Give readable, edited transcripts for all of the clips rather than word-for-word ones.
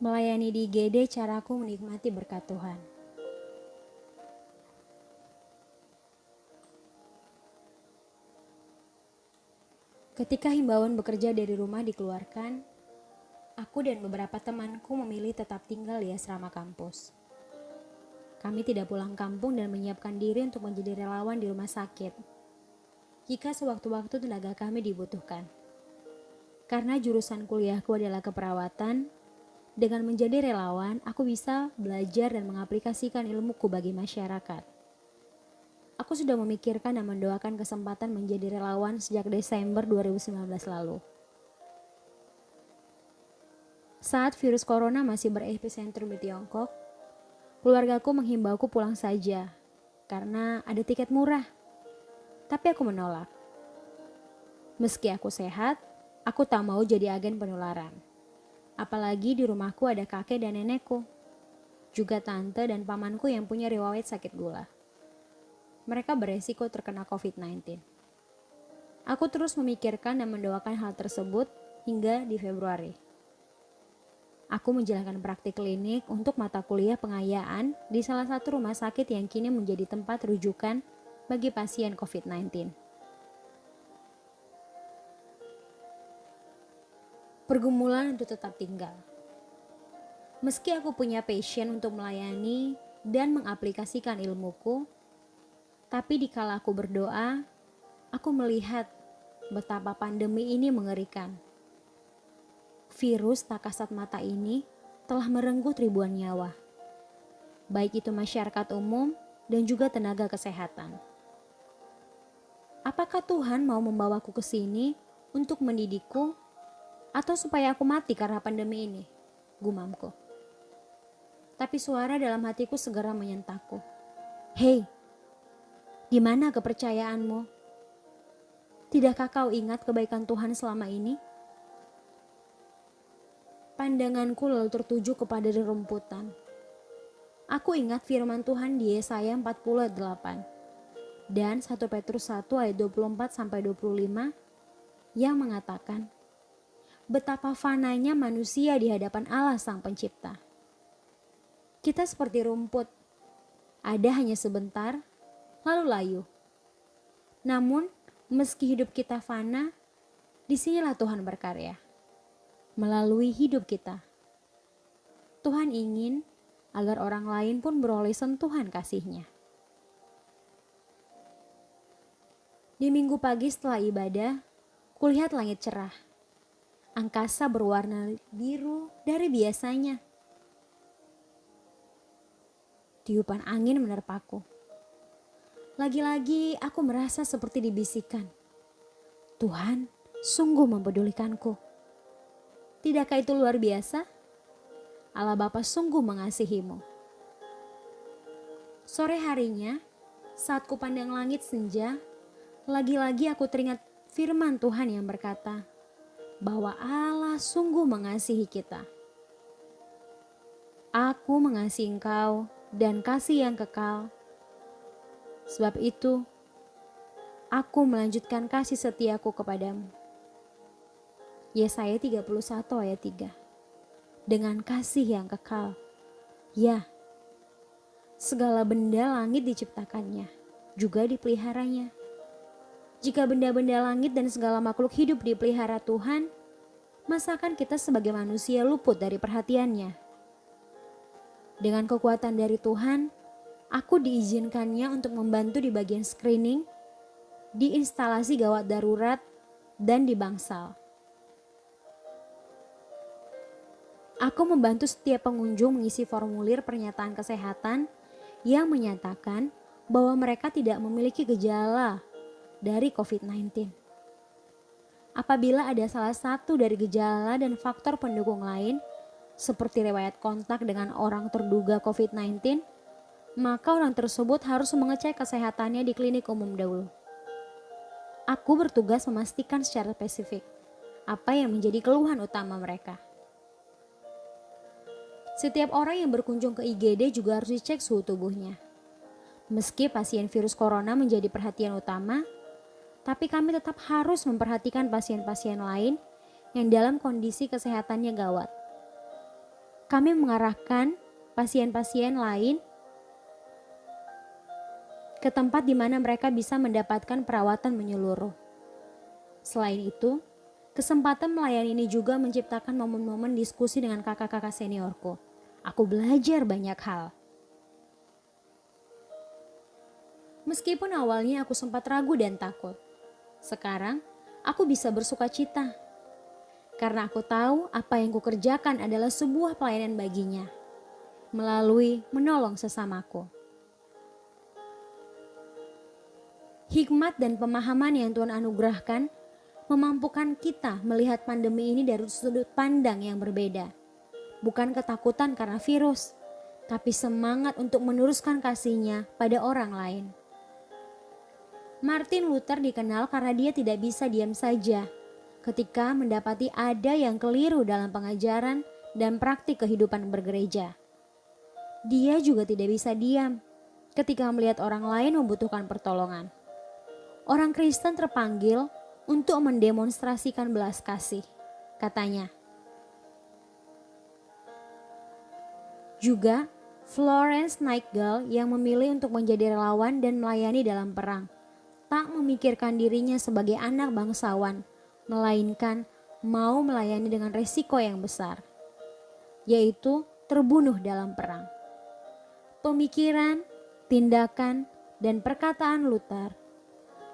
Melayani di IGD caraku menikmati berkat Tuhan. Ketika himbauan bekerja dari rumah dikeluarkan, aku dan beberapa temanku memilih tetap tinggal di asrama kampus. Kami tidak pulang kampung dan menyiapkan diri untuk menjadi relawan di rumah sakit jika sewaktu-waktu tenaga kami dibutuhkan. Karena jurusan kuliahku adalah keperawatan, dengan menjadi relawan, aku bisa belajar dan mengaplikasikan ilmuku bagi masyarakat. Aku sudah memikirkan dan mendoakan kesempatan menjadi relawan sejak Desember 2019 lalu. Saat virus corona masih berepisentrum di Tiongkok, keluargaku menghimbauku pulang saja karena ada tiket murah. Tapi aku menolak. Meski aku sehat, aku tak mau jadi agen penularan. Apalagi di rumahku ada kakek dan nenekku, juga tante dan pamanku yang punya riwayat sakit gula. Mereka beresiko terkena COVID-19. Aku terus memikirkan dan mendoakan hal tersebut hingga di Februari. Aku menjalankan praktik klinik untuk mata kuliah pengayaan di salah satu rumah sakit yang kini menjadi tempat rujukan bagi pasien COVID-19. Pergumulan untuk tetap tinggal. Meski aku punya passion untuk melayani dan mengaplikasikan ilmuku, tapi dikala aku berdoa, aku melihat betapa pandemi ini mengerikan. Virus tak kasat mata ini telah merenggut ribuan nyawa, baik itu masyarakat umum dan juga tenaga kesehatan. Apakah Tuhan mau membawaku ke sini untuk mendidikku atau supaya aku mati karena pandemi ini? Gumamku. Tapi suara dalam hatiku segera menyentakku. Hei, di mana kepercayaanmu? Tidakkah kau ingat kebaikan Tuhan selama ini? Pandanganku lalu tertuju kepada rerumputan. Aku ingat firman Tuhan di Yesaya 48 dan 1 Petrus 1 ayat 24-25 yang mengatakan, betapa fananya manusia di hadapan Allah Sang Pencipta. Kita seperti rumput, ada hanya sebentar, lalu layu. Namun, meski hidup kita fana, disinilah Tuhan berkarya. Melalui hidup kita, Tuhan ingin agar orang lain pun beroleh sentuhan kasih-Nya. Di minggu pagi setelah ibadah, kulihat langit cerah. Angkasa berwarna biru dari biasanya. Tiupan angin menerpaku. Lagi-lagi aku merasa seperti dibisikkan. Tuhan sungguh mempedulikanku. Tidakkah itu luar biasa? Allah Bapa sungguh mengasihimu. Sore harinya, saat kupandang langit senja, lagi-lagi aku teringat firman Tuhan yang berkata, bahwa Allah sungguh mengasihi kita. Aku mengasihi engkau dan kasih yang kekal. Sebab itu, aku melanjutkan kasih setiaku kepadamu. Yesaya 31 ayat 3. Dengan kasih yang kekal. Ya, segala benda langit diciptakannya, juga dipeliharanya. Jika benda-benda langit dan segala makhluk hidup dipelihara Tuhan, masakan kita sebagai manusia luput dari perhatiannya? Dengan kekuatan dari Tuhan, aku diizinkannya untuk membantu di bagian screening, di instalasi gawat darurat, dan di bangsal. Aku membantu setiap pengunjung mengisi formulir pernyataan kesehatan yang menyatakan bahwa mereka tidak memiliki gejala dari COVID-19. Apabila ada salah satu dari gejala dan faktor pendukung lain, seperti riwayat kontak dengan orang terduga COVID-19, maka orang tersebut harus mengecek kesehatannya di klinik umum dahulu. Aku bertugas memastikan secara spesifik apa yang menjadi keluhan utama mereka. Setiap orang yang berkunjung ke IGD juga harus dicek suhu tubuhnya. Meski pasien virus corona menjadi perhatian utama, tapi kami tetap harus memperhatikan pasien-pasien lain yang dalam kondisi kesehatannya gawat. kami mengarahkan pasien-pasien lain ke tempat di mana mereka bisa mendapatkan perawatan menyeluruh. Selain itu, kesempatan melayani ini juga menciptakan momen-momen diskusi dengan kakak-kakak seniorku. Aku belajar banyak hal. Meskipun awalnya aku sempat ragu dan takut, sekarang aku bisa bersuka cita. Karena aku tahu apa yang kukerjakan adalah sebuah pelayanan baginya, melalui menolong sesamaku. Hikmat dan pemahaman yang Tuhan anugerahkan memampukan kita melihat pandemi ini dari sudut pandang yang berbeda. Bukan ketakutan karena virus, tapi semangat untuk meneruskan kasih-Nya pada orang lain. Martin Luther dikenal karena dia tidak bisa diam saja ketika mendapati ada yang keliru dalam pengajaran dan praktik kehidupan bergereja. Dia juga tidak bisa diam ketika melihat orang lain membutuhkan pertolongan. Orang Kristen terpanggil untuk mendemonstrasikan belas kasih, katanya. Juga Florence Nightingale yang memilih untuk menjadi relawan dan melayani dalam perang, tak memikirkan dirinya sebagai anak bangsawan, melainkan mau melayani dengan resiko yang besar, yaitu terbunuh dalam perang. Pemikiran, tindakan, dan perkataan Luther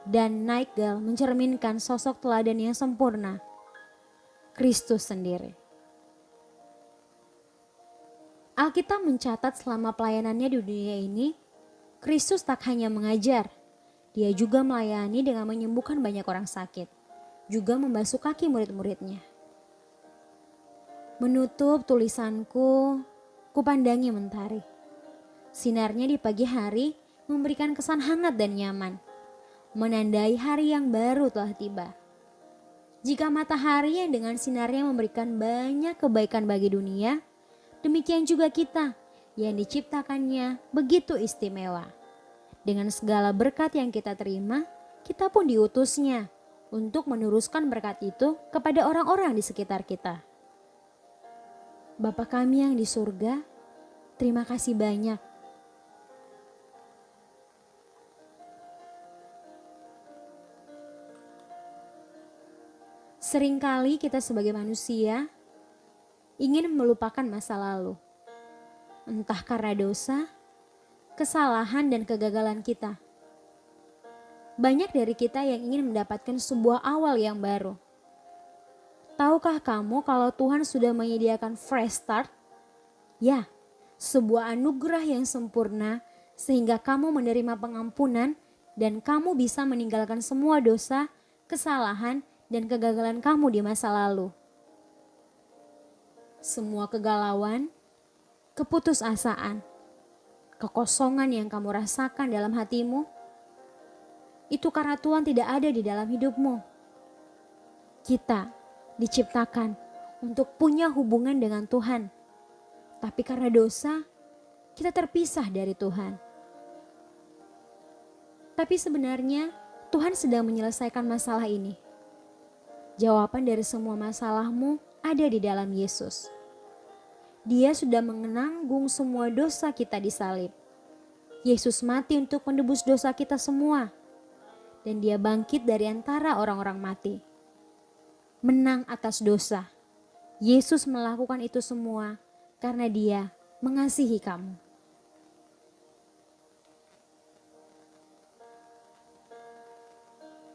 dan Nightingale mencerminkan sosok teladan yang sempurna, Kristus sendiri. Alkitab mencatat selama pelayanannya di dunia ini, Kristus tak hanya mengajar, dia juga melayani dengan menyembuhkan banyak orang sakit, juga membasuh kaki murid-muridnya. Menutup tulisanku, kupandangi mentari. Sinarnya di pagi hari memberikan kesan hangat dan nyaman, menandai hari yang baru telah tiba. Jika matahari yang dengan sinarnya memberikan banyak kebaikan bagi dunia, demikian juga kita yang diciptakannya begitu istimewa. Dengan segala berkat yang kita terima, kita pun diutusnya untuk meneruskan berkat itu kepada orang-orang di sekitar kita. Bapa kami yang di surga, terima kasih banyak. Seringkali kita sebagai manusia ingin melupakan masa lalu, entah karena dosa, kesalahan, dan kegagalan kita. Banyak dari kita yang ingin mendapatkan sebuah awal yang baru. Tahukah kamu kalau Tuhan sudah menyediakan fresh start? Ya, sebuah anugerah yang sempurna sehingga kamu menerima pengampunan dan kamu bisa meninggalkan semua dosa, kesalahan, dan kegagalan kamu di masa lalu. Semua kegalauan, keputusasaan, kekosongan yang kamu rasakan dalam hatimu, itu karena Tuhan tidak ada di dalam hidupmu. Kita diciptakan untuk punya hubungan dengan Tuhan, tapi karena dosa, kita terpisah dari Tuhan. Tapi sebenarnya Tuhan sedang menyelesaikan masalah ini. Jawaban dari semua masalahmu ada di dalam Yesus. Dia sudah menanggung semua dosa kita di salib. Yesus mati untuk menebus dosa kita semua. Dan dia bangkit dari antara orang-orang mati. Menang atas dosa. Yesus melakukan itu semua karena dia mengasihi kamu.